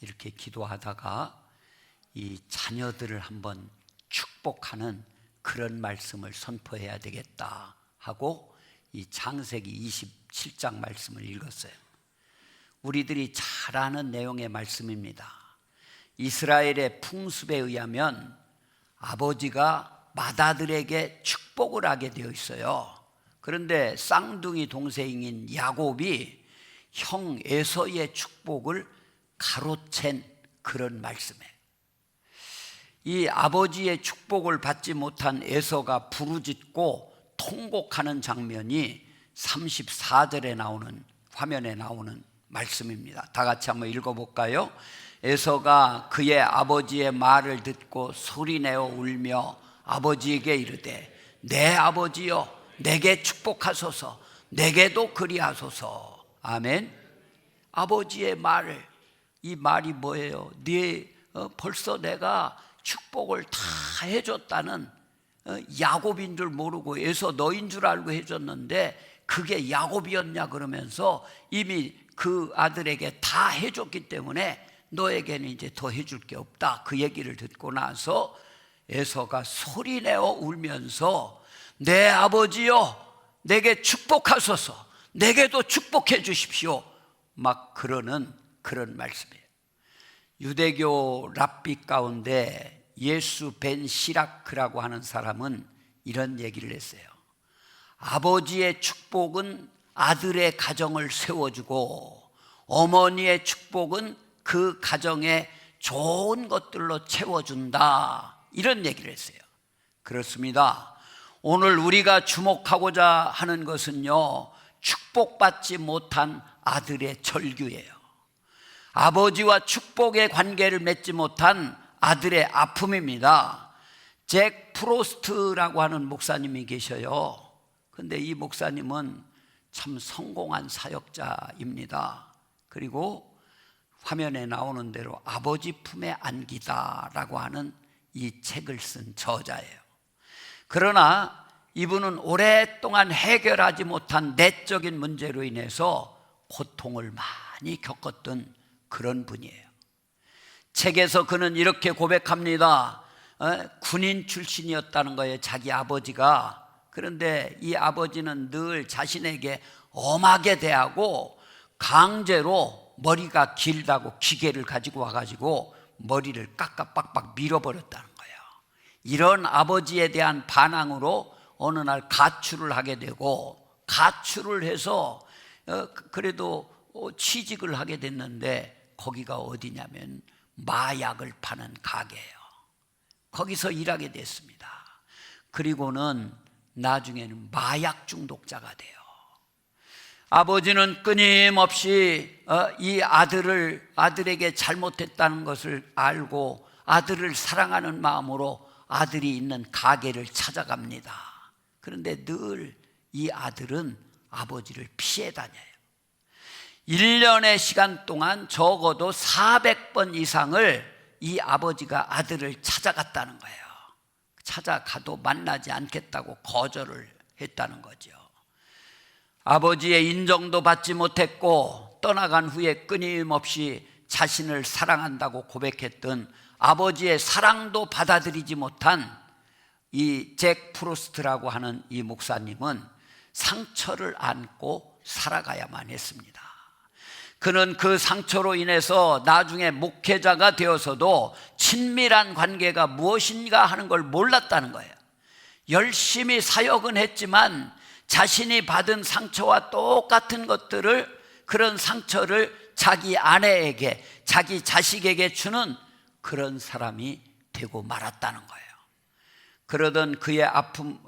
이렇게 기도하다가 이 자녀들을 한번 축복하는 그런 말씀을 선포해야 되겠다 하고 이 창세기 27장 말씀을 읽었어요. 우리들이 잘 아는 내용의 말씀입니다. 이스라엘의 풍습에 의하면 아버지가 맏아들에게 축복을 하게 되어 있어요. 그런데 쌍둥이 동생인 야곱이 형 에서의 축복을 가로챈 그런 말씀이에요. 이 아버지의 축복을 받지 못한 에서가 부르짖고 통곡하는 장면이 34절에 나오는, 화면에 나오는 말씀입니다. 다 같이 한번 읽어볼까요? 에서가 그의 아버지의 말을 듣고 소리내어 울며 아버지에게 이르되 내 아버지여 내게 축복하소서, 내게도 그리하소서. 아멘. 아버지의 말을, 이 말이 뭐예요? 벌써 내가 축복을 다 해줬다는, 야곱인 줄 모르고 에서 너인 줄 알고 해줬는데 그게 야곱이었냐 그러면서 이미 그 아들에게 다 해줬기 때문에 너에게는 이제 더 해줄 게 없다. 그 얘기를 듣고 나서 에서가 소리내어 울면서 내 아버지여 내게 축복하소서, 내게도 축복해 주십시오, 막 그러는 그런 말씀이에요. 유대교 랍비 가운데 예수 벤 시라크라고 하는 사람은 이런 얘기를 했어요. 아버지의 축복은 아들의 가정을 세워주고 어머니의 축복은 그 가정에 좋은 것들로 채워준다, 이런 얘기를 했어요. 그렇습니다. 오늘 우리가 주목하고자 하는 것은요, 축복받지 못한 아들의 절규예요. 아버지와 축복의 관계를 맺지 못한 아들의 아픔입니다. 잭 프로스트라고 하는 목사님이 계셔요. 근데 이 목사님은 참 성공한 사역자입니다. 그리고 화면에 나오는 대로 아버지 품에 안기다라고 하는 이 책을 쓴 저자예요. 그러나 이분은 오랫동안 해결하지 못한 내적인 문제로 인해서 고통을 많이 겪었던 그런 분이에요. 책에서 그는 이렇게 고백합니다. 군인 출신이었다는 거예요, 자기 아버지가. 그런데 이 아버지는 늘 자신에게 엄하게 대하고 강제로 머리가 길다고 기계를 가지고 와가지고 머리를 깎아빡빡 밀어버렸다는 거예요. 이런 아버지에 대한 반항으로 어느 날 가출을 하게 되고, 가출을 해서 그래도 취직을 하게 됐는데 거기가 어디냐면 마약을 파는 가게예요. 거기서 일하게 됐습니다. 그리고는 나중에는 마약 중독자가 돼요. 아버지는 끊임없이 이 아들에게 잘못했다는 것을 알고 아들을 사랑하는 마음으로 아들이 있는 가게를 찾아갑니다. 그런데 늘 이 아들은 아버지를 피해 다녀요. 1년의 시간 동안 적어도 400번 이상을 이 아버지가 아들을 찾아갔다는 거예요. 찾아가도 만나지 않겠다고 거절을 했다는 거죠. 아버지의 인정도 받지 못했고 떠나간 후에 끊임없이 자신을 사랑한다고 고백했던 아버지의 사랑도 받아들이지 못한 이 잭 프로스트라고 하는 이 목사님은 상처를 안고 살아가야만 했습니다. 그는 그 상처로 인해서 나중에 목회자가 되어서도 친밀한 관계가 무엇인가 하는 걸 몰랐다는 거예요. 열심히 사역은 했지만 자신이 받은 상처와 똑같은 것들을, 그런 상처를 자기 아내에게, 자기 자식에게 주는 그런 사람이 되고 말았다는 거예요. 그러던 그의 아픔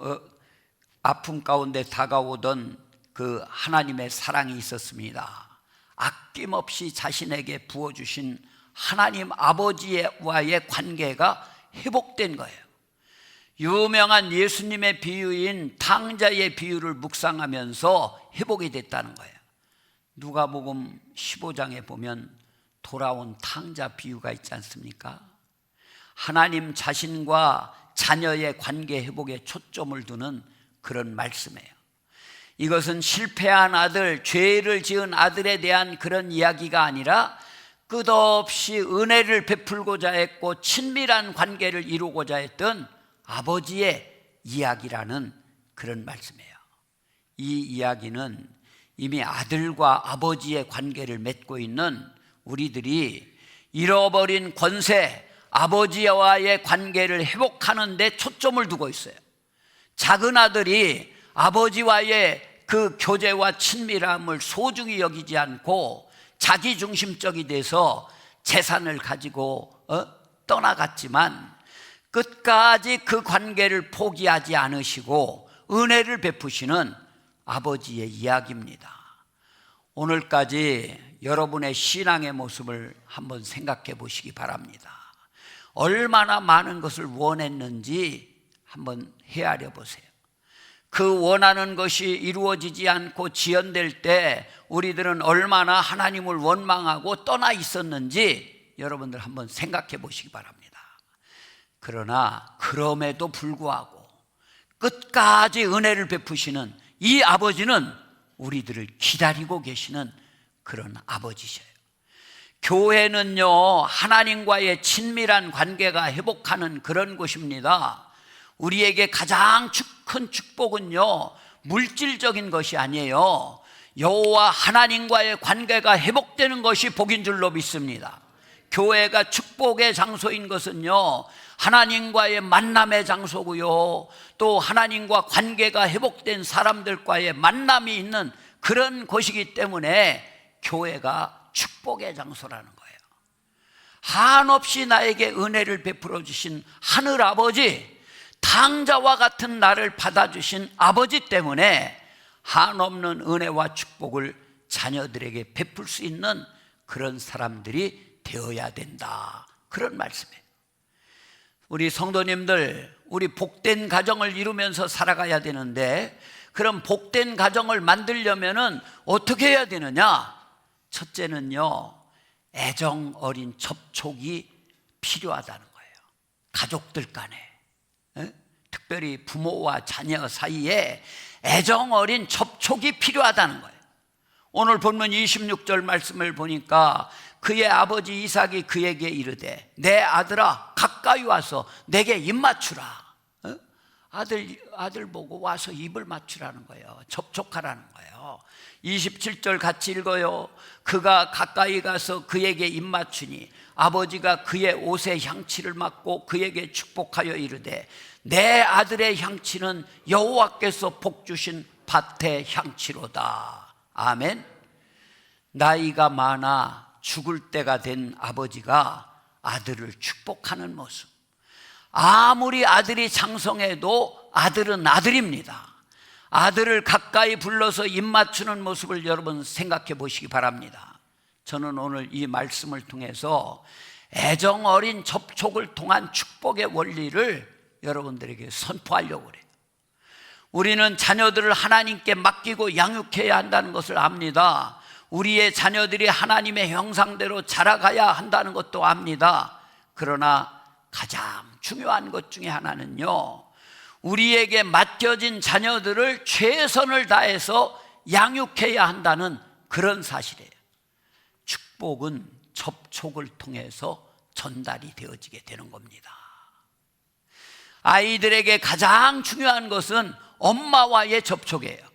가운데 다가오던 그 하나님의 사랑이 있었습니다. 아낌없이 자신에게 부어주신 하나님 아버지와의 관계가 회복된 거예요. 유명한 예수님의 비유인 탕자의 비유를 묵상하면서 회복이 됐다는 거예요. 누가복음 15장에 보면 돌아온 탕자 비유가 있지 않습니까? 하나님 자신과 자녀의 관계 회복에 초점을 두는 그런 말씀이에요. 이것은 실패한 아들, 죄를 지은 아들에 대한 그런 이야기가 아니라 끝없이 은혜를 베풀고자 했고 친밀한 관계를 이루고자 했던 아버지의 이야기라는 그런 말씀이에요. 이 이야기는 이미 아들과 아버지의 관계를 맺고 있는 우리들이 잃어버린 권세, 아버지와의 관계를 회복하는 데 초점을 두고 있어요. 작은 아들이 아버지와의 그 교제와 친밀함을 소중히 여기지 않고 자기중심적이 돼서 재산을 가지고 떠나갔지만 끝까지 그 관계를 포기하지 않으시고 은혜를 베푸시는 아버지의 이야기입니다. 오늘까지 여러분의 신앙의 모습을 한번 생각해 보시기 바랍니다. 얼마나 많은 것을 원했는지 한번 헤아려 보세요. 그 원하는 것이 이루어지지 않고 지연될 때 우리들은 얼마나 하나님을 원망하고 떠나 있었는지 여러분들 한번 생각해 보시기 바랍니다. 그러나 그럼에도 불구하고 끝까지 은혜를 베푸시는 이 아버지는 우리들을 기다리고 계시는 그런 아버지셔요. 교회는요, 하나님과의 친밀한 관계가 회복하는 그런 곳입니다. 우리에게 가장 큰 축복은요, 물질적인 것이 아니에요. 여호와 하나님과의 관계가 회복되는 것이 복인 줄로 믿습니다. 교회가 축복의 장소인 것은요, 하나님과의 만남의 장소고요, 또 하나님과 관계가 회복된 사람들과의 만남이 있는 그런 곳이기 때문에 교회가 축복의 장소라는 거예요. 한없이 나에게 은혜를 베풀어 주신 하늘 아버지, 당자와 같은 나를 받아주신 아버지 때문에 한없는 은혜와 축복을 자녀들에게 베풀 수 있는 그런 사람들이 되어야 된다, 그런 말씀이에요. 우리 성도님들, 우리 복된 가정을 이루면서 살아가야 되는데, 그럼 복된 가정을 만들려면 어떻게 해야 되느냐? 첫째는요, 애정 어린 접촉이 필요하다는 거예요. 가족들 간에, 특별히 부모와 자녀 사이에 애정 어린 접촉이 필요하다는 거예요. 오늘 본문 26절 말씀을 보니까 그의 아버지 이삭이 그에게 이르되 내 아들아 가까이 와서 내게 입 맞추라. 아들 보고 와서 입을 맞추라는 거예요. 접촉하라는 거예요. 27절 같이 읽어요. 그가 가까이 가서 그에게 입 맞추니 아버지가 그의 옷에 향취를 맡고 그에게 축복하여 이르되 내 아들의 향취는 여호와께서 복 주신 밭의 향취로다. 아멘. 나이가 많아 죽을 때가 된 아버지가 아들을 축복하는 모습. 아무리 아들이 장성해도 아들은 아들입니다. 아들을 가까이 불러서 입 맞추는 모습을 여러분 생각해 보시기 바랍니다. 저는 오늘 이 말씀을 통해서 애정 어린 접촉을 통한 축복의 원리를 여러분들에게 선포하려고 그래요. 우리는 자녀들을 하나님께 맡기고 양육해야 한다는 것을 압니다. 우리의 자녀들이 하나님의 형상대로 자라가야 한다는 것도 압니다. 그러나 가장 중요한 것 중에 하나는요, 우리에게 맡겨진 자녀들을 최선을 다해서 양육해야 한다는 그런 사실이에요. 축복은 접촉을 통해서 전달이 되어지게 되는 겁니다. 아이들에게 가장 중요한 것은 엄마와의 접촉이에요.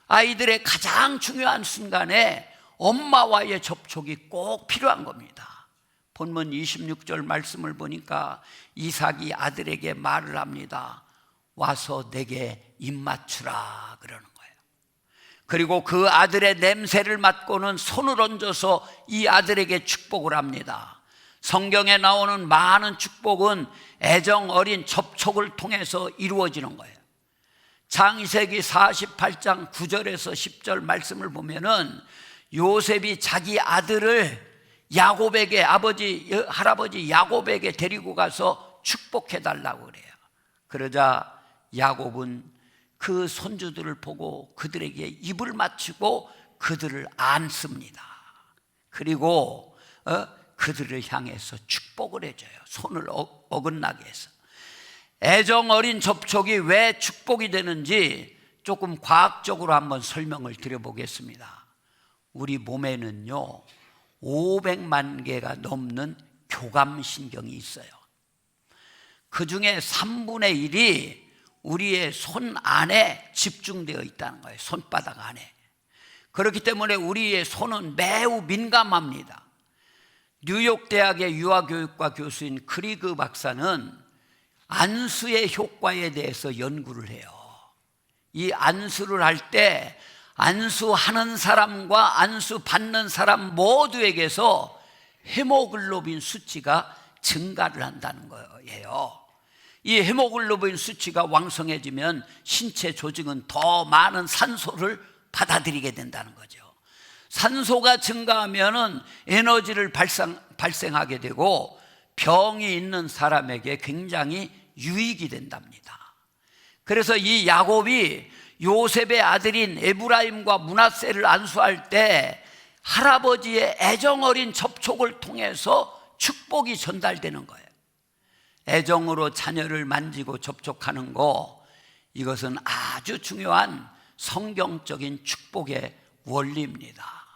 아이들의 가장 중요한 순간에 엄마와의 접촉이 꼭 필요한 겁니다. 본문 26절 말씀을 보니까 이삭이 아들에게 말을 합니다. 와서 내게 입 맞추라 그러는 거예요. 그리고 그 아들의 냄새를 맡고는 손을 얹어서 이 아들에게 축복을 합니다. 성경에 나오는 많은 축복은 애정 어린 접촉을 통해서 이루어지는 거예요. 창세기 48장 9절에서 10절 말씀을 보면은 요셉이 자기 아들을 야곱에게 할아버지 야곱에게 데리고 가서 축복해 달라고 그래요. 그러자 야곱은 그 손주들을 보고 그들에게 입을 맞추고 그들을 안습니다. 그리고 그들을 향해서 축복을 해줘요. 손을 어긋나게 해서. 애정 어린 접촉이 왜 축복이 되는지 조금 과학적으로 한번 설명을 드려보겠습니다. 우리 몸에는요, 500만 개가 넘는 교감신경이 있어요. 그 중에 3분의 1이 우리의 손 안에 집중되어 있다는 거예요. 손바닥 안에. 그렇기 때문에 우리의 손은 매우 민감합니다. 뉴욕 대학의 유아교육과 교수인 크리그 박사는 안수의 효과에 대해서 연구를 해요. 이 안수를 할 때 안수하는 사람과 안수 받는 사람 모두에게서 헤모글로빈 수치가 증가를 한다는 거예요. 이 헤모글로빈 수치가 왕성해지면 신체 조직은 더 많은 산소를 받아들이게 된다는 거죠. 산소가 증가하면 에너지를 발생하게 되고 병이 있는 사람에게 굉장히 유익이 된답니다. 그래서 이 야곱이 요셉의 아들인 에브라임과 므낫세를 안수할 때 할아버지의 애정어린 접촉을 통해서 축복이 전달되는 거예요. 애정으로 자녀를 만지고 접촉하는 거, 이것은 아주 중요한 성경적인 축복의 원리입니다.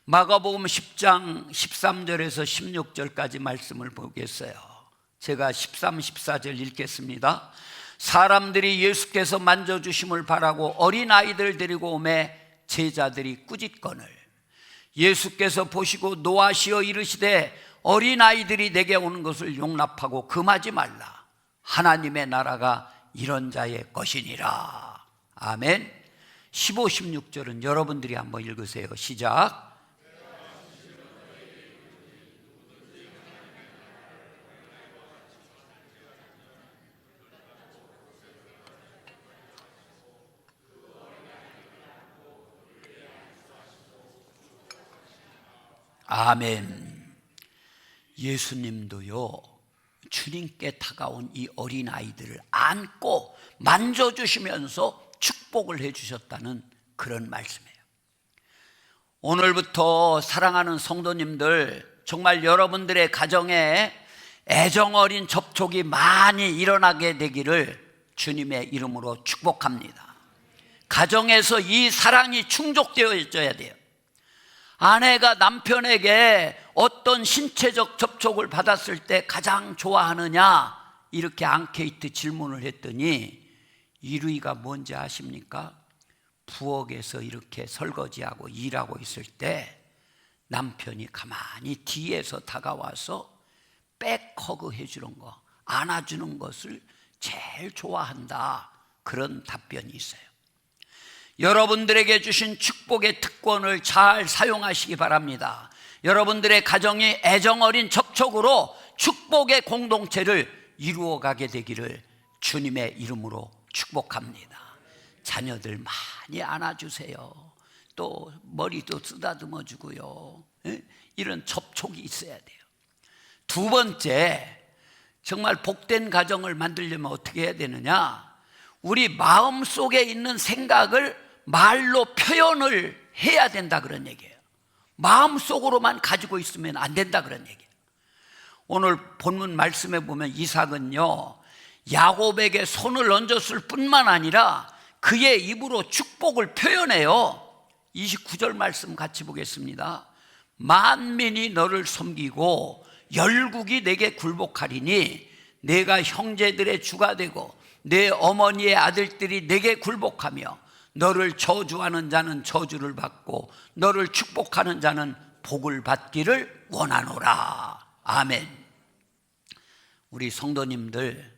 마가복음 10장 13절에서 16절까지 말씀을 보겠어요. 제가 13, 14절 읽겠습니다. 사람들이 예수께서 만져주심을 바라고 어린아이들 데리고 오매 제자들이 꾸짖거늘 예수께서 보시고 노하시어 이르시되 어린아이들이 내게 오는 것을 용납하고 금하지 말라. 하나님의 나라가 이런 자의 것이니라. 아멘. 15, 16절은 여러분들이 한번 읽으세요. 시작. 아멘. 예수님도요, 주님께 다가온 이 어린아이들을 안고 만져주시면서 축복을 해주셨다는 그런 말씀이에요. 오늘부터 사랑하는 성도님들, 정말 여러분들의 가정에 애정어린 접촉이 많이 일어나게 되기를 주님의 이름으로 축복합니다. 가정에서 이 사랑이 충족되어져야 돼요. 아내가 남편에게 어떤 신체적 접촉을 받았을 때 가장 좋아하느냐, 이렇게 앙케이트 질문을 했더니 1위가 뭔지 아십니까? 부엌에서 이렇게 설거지하고 일하고 있을 때 남편이 가만히 뒤에서 다가와서 백허그 해주는 거, 안아주는 것을 제일 좋아한다, 그런 답변이 있어요. 여러분들에게 주신 축복의 특권을 잘 사용하시기 바랍니다. 여러분들의 가정이 애정어린 접촉으로 축복의 공동체를 이루어가게 되기를 주님의 이름으로 축복합니다. 자녀들 많이 안아주세요. 또 머리도 쓰다듬어 주고요. 이런 접촉이 있어야 돼요. 두 번째, 정말 복된 가정을 만들려면 어떻게 해야 되느냐? 우리 마음속에 있는 생각을 말로 표현을 해야 된다, 그런 얘기예요. 마음속으로만 가지고 있으면 안 된다, 그런 얘기예요. 오늘 본문 말씀에 보면 이삭은요, 야곱에게 손을 얹었을 뿐만 아니라 그의 입으로 축복을 표현해요. 29절 말씀 같이 보겠습니다. 만민이 너를 섬기고 열국이 내게 굴복하리니 내가 형제들의 주가 되고 내 어머니의 아들들이 내게 굴복하며 너를 저주하는 자는 저주를 받고 너를 축복하는 자는 복을 받기를 원하노라. 아멘. 우리 성도님들은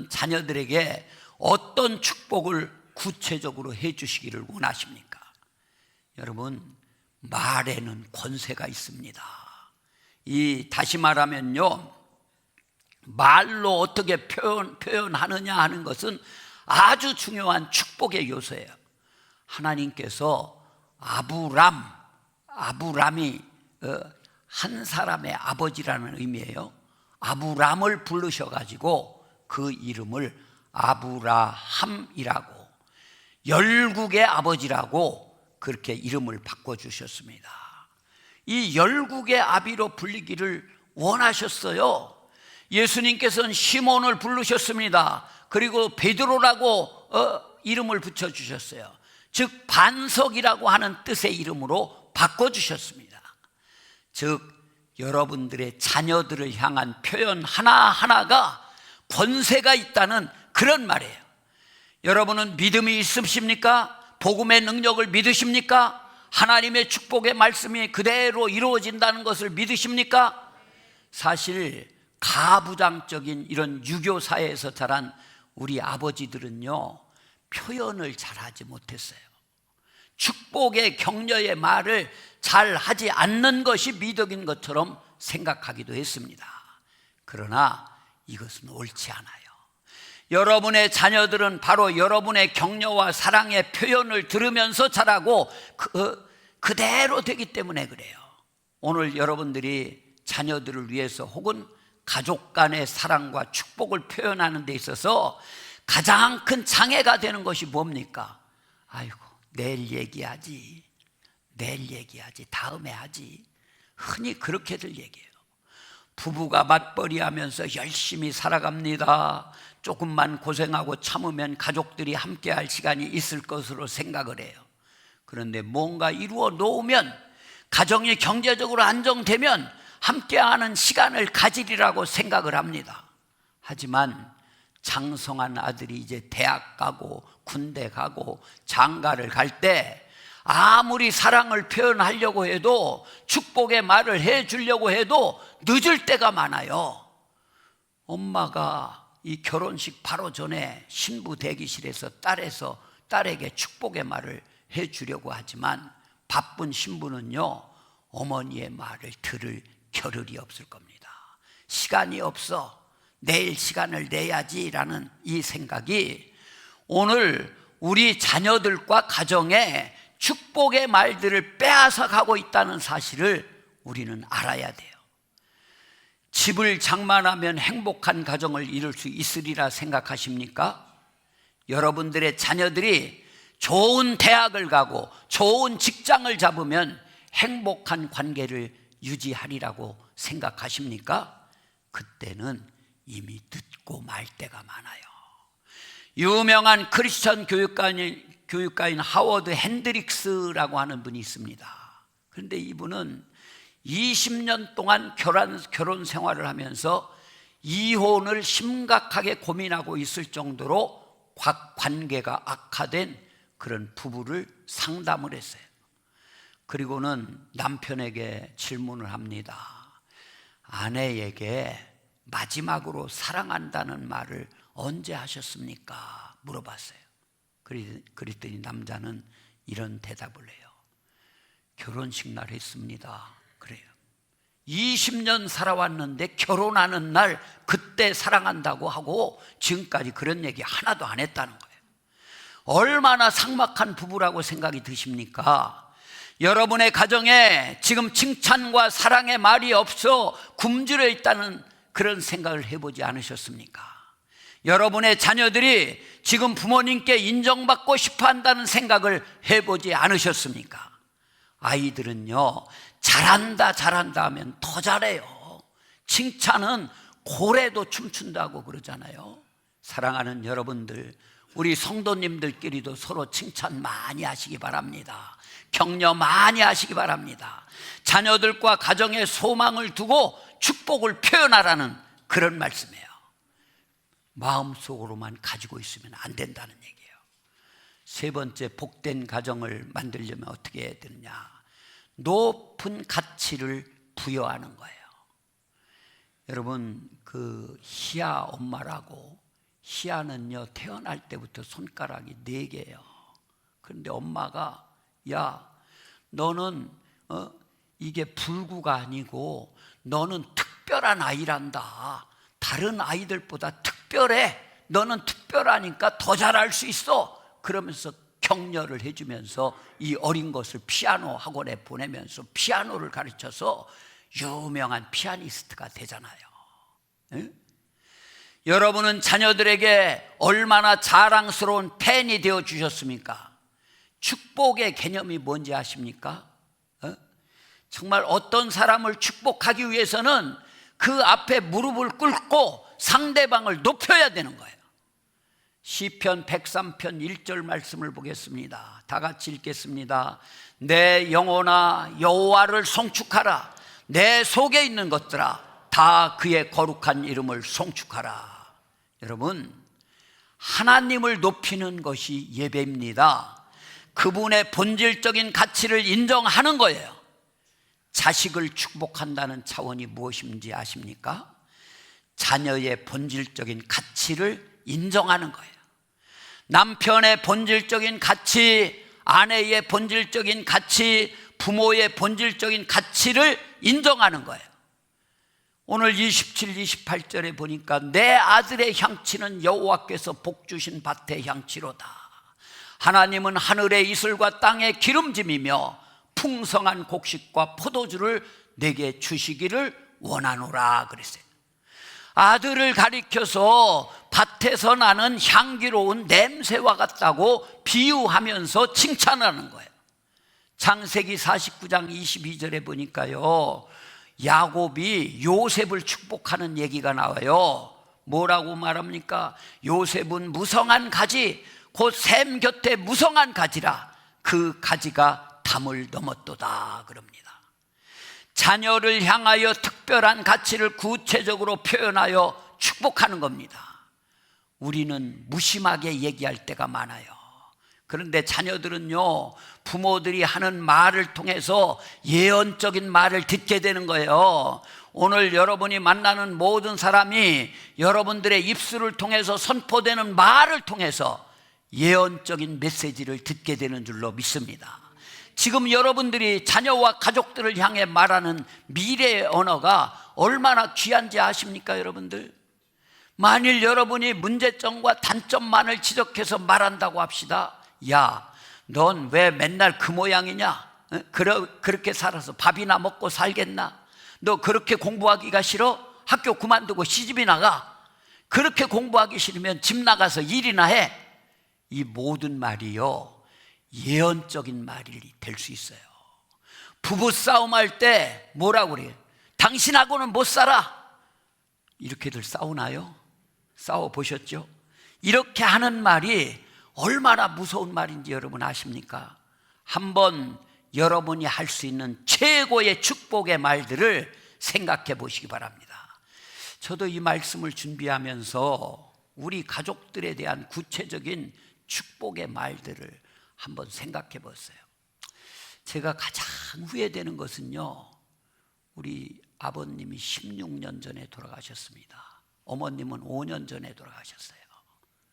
자녀들에게 어떤 축복을 구체적으로 해주시기를 원하십니까? 여러분, 말에는 권세가 있습니다. 다시 말하면요, 말로 어떻게 표현하느냐 하는 것은 아주 중요한 축복의 요소예요. 하나님께서 아브람이 한 사람의 아버지라는 의미예요. 아브람을 부르셔가지고 그 이름을 아브라함이라고, 열국의 아버지라고 그렇게 이름을 바꿔주셨습니다. 이 열국의 아비로 불리기를 원하셨어요. 예수님께서는 시몬을 부르셨습니다. 그리고 베드로라고 이름을 붙여주셨어요. 즉 반석이라고 하는 뜻의 이름으로 바꿔주셨습니다. 즉 여러분들의 자녀들을 향한 표현 하나하나가 권세가 있다는 그런 말이에요. 여러분은 믿음이 있으십니까? 복음의 능력을 믿으십니까? 하나님의 축복의 말씀이 그대로 이루어진다는 것을 믿으십니까? 사실 가부장적인 이런 유교 사회에서 자란 우리 아버지들은요, 표현을 잘하지 못했어요. 축복의 격려의 말을 잘 하지 않는 것이 미덕인 것처럼 생각하기도 했습니다. 그러나 이것은 옳지 않아요. 여러분의 자녀들은 바로 여러분의 격려와 사랑의 표현을 들으면서 자라고 그대로 되기 때문에 그래요. 오늘 여러분들이 자녀들을 위해서 혹은 가족 간의 사랑과 축복을 표현하는 데 있어서 가장 큰 장애가 되는 것이 뭡니까? 아이고, 내일 얘기하지, 다음에 하지. 흔히 그렇게들 얘기해요. 부부가 맞벌이 하면서 열심히 살아갑니다. 조금만 고생하고 참으면 가족들이 함께 할 시간이 있을 것으로 생각을 해요. 그런데 뭔가 이루어 놓으면, 가정이 경제적으로 안정되면 함께하는 시간을 가지리라고 생각을 합니다. 하지만 장성한 아들이 이제 대학 가고 군대 가고 장가를 갈 때 아무리 사랑을 표현하려고 해도, 축복의 말을 해주려고 해도 늦을 때가 많아요. 엄마가 이 결혼식 바로 전에 신부 대기실에서 딸에게 축복의 말을 해주려고 하지만 바쁜 신부는요, 어머니의 말을 들을 겨를이 없을 겁니다. 시간이 없어, 내일 시간을 내야지라는 이 생각이 오늘 우리 자녀들과 가정에 축복의 말들을 빼앗아 가고 있다는 사실을 우리는 알아야 돼요. 집을 장만하면 행복한 가정을 이룰 수 있으리라 생각하십니까? 여러분들의 자녀들이 좋은 대학을 가고 좋은 직장을 잡으면 행복한 관계를 유지하리라고 생각하십니까? 그때는 이미 늦고 말 때가 많아요. 유명한 크리스천 교육가인 하워드 핸드릭스라고 하는 분이 있습니다. 그런데 이분은 20년 동안 결혼 생활을 하면서 이혼을 심각하게 고민하고 있을 정도로 관계가 악화된 그런 부부를 상담을 했어요. 그리고는 남편에게 질문을 합니다. 아내에게 마지막으로 사랑한다는 말을 언제 하셨습니까? 물어봤어요. 그랬더니 남자는 이런 대답을 해요. 결혼식 날 했습니다. 그래요. 20년 살아왔는데 결혼하는 날 그때 사랑한다고 하고 지금까지 그런 얘기 하나도 안 했다는 거예요. 얼마나 삭막한 부부라고 생각이 드십니까? 여러분의 가정에 지금 칭찬과 사랑의 말이 없어 굶주려 있다는 그런 생각을 해보지 않으셨습니까? 여러분의 자녀들이 지금 부모님께 인정받고 싶어 한다는 생각을 해보지 않으셨습니까? 아이들은요, 잘한다 하면 더 잘해요. 칭찬은 고래도 춤춘다고 그러잖아요. 사랑하는 여러분들, 우리 성도님들끼리도 서로 칭찬 많이 하시기 바랍니다. 격려 많이 하시기 바랍니다. 자녀들과 가정에 소망을 두고 축복을 표현하라는 그런 말씀이에요. 마음속으로만 가지고 있으면 안 된다는 얘기예요. 세 번째, 복된 가정을 만들려면 어떻게 해야 되느냐? 높은 가치를 부여하는 거예요. 여러분, 그 희아 엄마라고, 희아는요 태어날 때부터 손가락이 4개예요. 그런데 엄마가, 야, 너는 이게 불구가 아니고 너는 특별한 아이란다. 다른 아이들보다 특별해. 너는 특별하니까 더 잘할 수 있어. 그러면서 격려를 해주면서 이 어린 것을 피아노 학원에 보내면서 피아노를 가르쳐서 유명한 피아니스트가 되잖아요. 에? 여러분은 자녀들에게 얼마나 자랑스러운 팬이 되어 주셨습니까? 축복의 개념이 뭔지 아십니까? 정말 어떤 사람을 축복하기 위해서는 그 앞에 무릎을 꿇고 상대방을 높여야 되는 거예요. 시편 103편 1절 말씀을 보겠습니다. 다 같이 읽겠습니다. 내 영혼아 여호와를 송축하라. 내 속에 있는 것들아 다 그의 거룩한 이름을 송축하라. 여러분, 하나님을 높이는 것이 예배입니다. 그분의 본질적인 가치를 인정하는 거예요. 자식을 축복한다는 차원이 무엇인지 아십니까? 자녀의 본질적인 가치를 인정하는 거예요. 남편의 본질적인 가치, 아내의 본질적인 가치, 부모의 본질적인 가치를 인정하는 거예요. 오늘 27, 28절에 보니까 내 아들의 향치는 여호와께서 복 주신 밭의 향치로다. 하나님은 하늘의 이슬과 땅의 기름짐이며 풍성한 곡식과 포도주를 내게 주시기를 원하노라 그랬어요. 아들을 가리켜서 밭에서 나는 향기로운 냄새와 같다고 비유하면서 칭찬하는 거예요. 창세기 49장 22절에 보니까요, 야곱이 요셉을 축복하는 얘기가 나와요. 뭐라고 말합니까? 요셉은 무성한 가지, 곧 샘 곁에 무성한 가지라. 그 가지가 담을 넘었도다 그럽니다. 자녀를 향하여 특별한 가치를 구체적으로 표현하여 축복하는 겁니다. 우리는 무심하게 얘기할 때가 많아요. 그런데 자녀들은요, 부모들이 하는 말을 통해서 예언적인 말을 듣게 되는 거예요. 오늘 여러분이 만나는 모든 사람이 여러분들의 입술을 통해서 선포되는 말을 통해서 예언적인 메시지를 듣게 되는 줄로 믿습니다. 지금 여러분들이 자녀와 가족들을 향해 말하는 미래의 언어가 얼마나 귀한지 아십니까, 여러분들? 만일 여러분이 문제점과 단점만을 지적해서 말한다고 합시다. 야, 넌 왜 맨날 그 모양이냐? 그렇게 살아서 밥이나 먹고 살겠나? 너 그렇게 공부하기가 싫어? 학교 그만두고 시집이 나가? 그렇게 공부하기 싫으면 집 나가서 일이나 해. 이 모든 말이요, 예언적인 말이 될 수 있어요. 부부싸움할 때 뭐라고 그래요? 당신하고는 못 살아. 이렇게들 싸우나요? 싸워보셨죠? 이렇게 하는 말이 얼마나 무서운 말인지 여러분 아십니까? 한번 여러분이 할 수 있는 최고의 축복의 말들을 생각해 보시기 바랍니다. 저도 이 말씀을 준비하면서 우리 가족들에 대한 구체적인 축복의 말들을 한번 생각해 봤어요. 제가 가장 후회되는 것은요, 우리 아버님이 16년 전에 돌아가셨습니다. 어머님은 5년 전에 돌아가셨어요.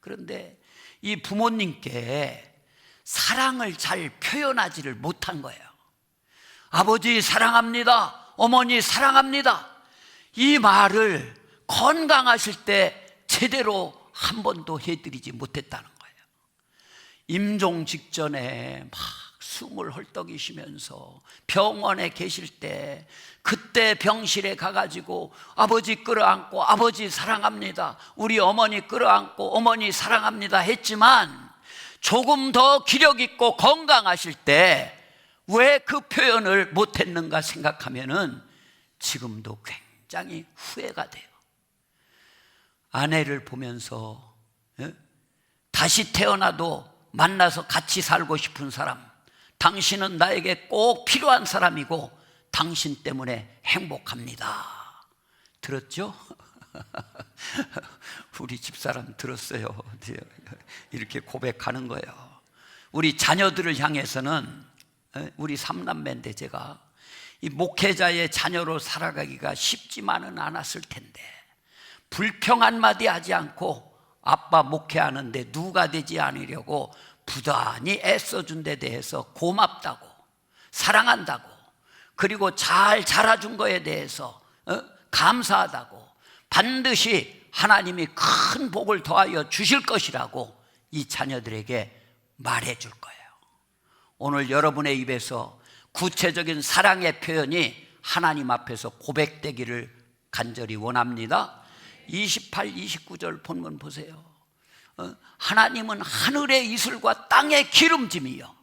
그런데 이 부모님께 사랑을 잘 표현하지를 못한 거예요. 아버지 사랑합니다, 어머니 사랑합니다, 이 말을 건강하실 때 제대로 한 번도 해드리지 못했다는 거예요. 임종 직전에 막 숨을 헐떡이시면서 병원에 계실 때, 그때 병실에 가가지고 아버지 끌어안고 아버지 사랑합니다, 우리 어머니 끌어안고 어머니 사랑합니다 했지만, 조금 더 기력 있고 건강하실 때 왜 그 표현을 못했는가 생각하면은 지금도 굉장히 후회가 돼요. 아내를 보면서 다시 태어나도 만나서 같이 살고 싶은 사람, 당신은 나에게 꼭 필요한 사람이고 당신 때문에 행복합니다. 들었죠? 우리 집사람 들었어요. 이렇게 고백하는 거예요. 우리 자녀들을 향해서는, 우리 삼남매인데 제가 이 목회자의 자녀로 살아가기가 쉽지만은 않았을 텐데, 불평 한마디 하지 않고 아빠 목회하는데 누가 되지 않으려고 부단히 애써준 데 대해서 고맙다고, 사랑한다고, 그리고 잘 자라준 거에 대해서 감사하다고, 반드시 하나님이 큰 복을 더하여 주실 것이라고 이 자녀들에게 말해 줄 거예요. 오늘 여러분의 입에서 구체적인 사랑의 표현이 하나님 앞에서 고백되기를 간절히 원합니다. 28, 29절 본문 보세요. 하나님은 하늘의 이슬과 땅의 기름짐이요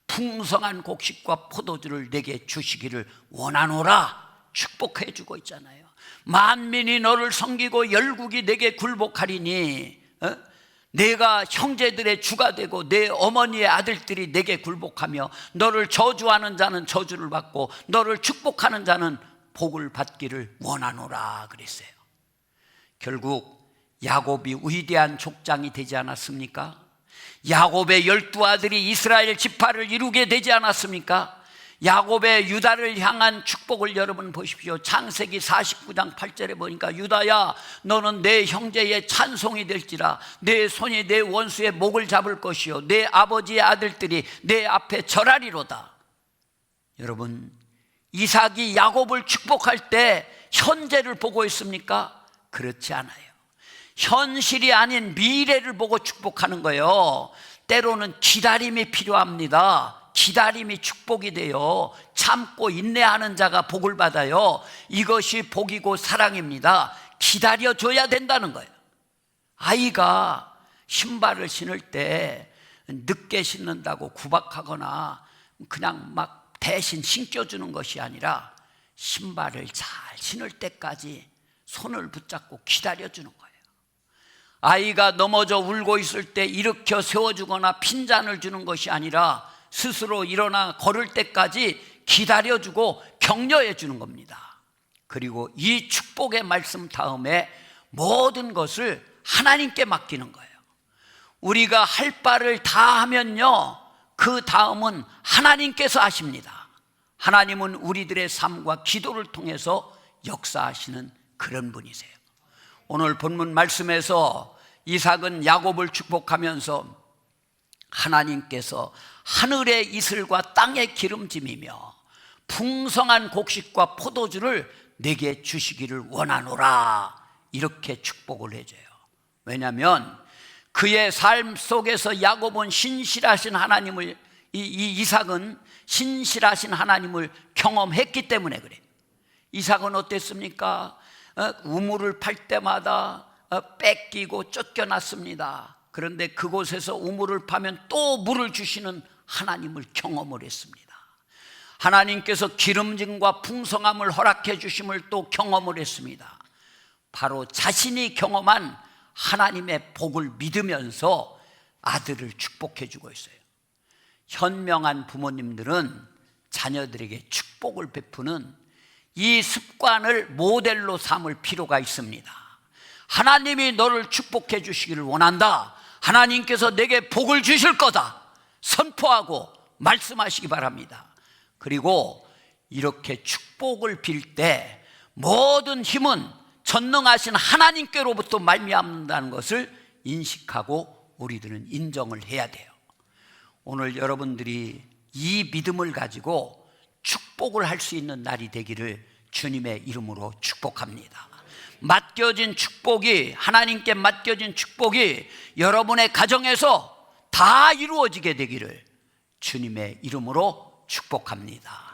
풍성한 곡식과 포도주를 내게 주시기를 원하노라 축복해 주고 있잖아요. 만민이 너를 섬기고 열국이 내게 굴복하리니, 내가 형제들의 주가 되고 내 어머니의 아들들이 내게 굴복하며 너를 저주하는 자는 저주를 받고 너를 축복하는 자는 복을 받기를 원하노라 그랬어요. 결국 야곱이 위대한 족장이 되지 않았습니까? 야곱의 12아들이 이스라엘 지파를 이루게 되지 않았습니까? 야곱의 유다를 향한 축복을 여러분 보십시오. 창세기 49장 8절에 보니까 유다야 너는 내 형제의 찬송이 될지라 내 손이 내 원수의 목을 잡을 것이요 내 아버지의 아들들이 내 앞에 절하리로다. 여러분, 이삭이 야곱을 축복할 때 현재를 보고 있습니까? 그렇지 않아요. 현실이 아닌 미래를 보고 축복하는 거예요. 때로는 기다림이 필요합니다. 기다림이 축복이 돼요. 참고 인내하는 자가 복을 받아요. 이것이 복이고 사랑입니다. 기다려줘야 된다는 거예요. 아이가 신발을 신을 때 늦게 신는다고 구박하거나 그냥 막 대신 신겨주는 것이 아니라 신발을 잘 신을 때까지 손을 붙잡고 기다려주는 거예요. 아이가 넘어져 울고 있을 때 일으켜 세워주거나 핀잔을 주는 것이 아니라 스스로 일어나 걸을 때까지 기다려주고 격려해 주는 겁니다. 그리고 이 축복의 말씀 다음에 모든 것을 하나님께 맡기는 거예요. 우리가 할 바를 다 하면요, 그 다음은 하나님께서 하십니다. 하나님은 우리들의 삶과 기도를 통해서 역사하시는 그런 분이세요. 오늘 본문 말씀에서 이삭은 야곱을 축복하면서 하나님께서 하늘의 이슬과 땅의 기름짐이며 풍성한 곡식과 포도주를 내게 주시기를 원하노라 이렇게 축복을 해줘요. 왜냐하면 그의 삶 속에서 야곱은 신실하신 하나님을 이삭은 신실하신 하나님을 경험했기 때문에 그래요. 이삭은 어땠습니까? 우물을 팔 때마다 뺏기고 쫓겨났습니다. 그런데 그곳에서 우물을 파면 또 물을 주시는 하나님을 경험을 했습니다. 하나님께서 기름짐과 풍성함을 허락해 주심을 또 경험을 했습니다. 바로 자신이 경험한 하나님의 복을 믿으면서 아들을 축복해 주고 있어요. 현명한 부모님들은 자녀들에게 축복을 베푸는 이 습관을 모델로 삼을 필요가 있습니다. 하나님이 너를 축복해 주시기를 원한다. 하나님께서 내게 복을 주실 거다. 선포하고 말씀하시기 바랍니다. 그리고 이렇게 축복을 빌 때 모든 힘은 전능하신 하나님께로부터 말미암는다는 것을 인식하고 우리들은 인정을 해야 돼요. 오늘 여러분들이 이 믿음을 가지고 축복을 할 수 있는 날이 되기를 주님의 이름으로 축복합니다. 맡겨진 축복이, 하나님께 맡겨진 축복이 여러분의 가정에서 다 이루어지게 되기를 주님의 이름으로 축복합니다.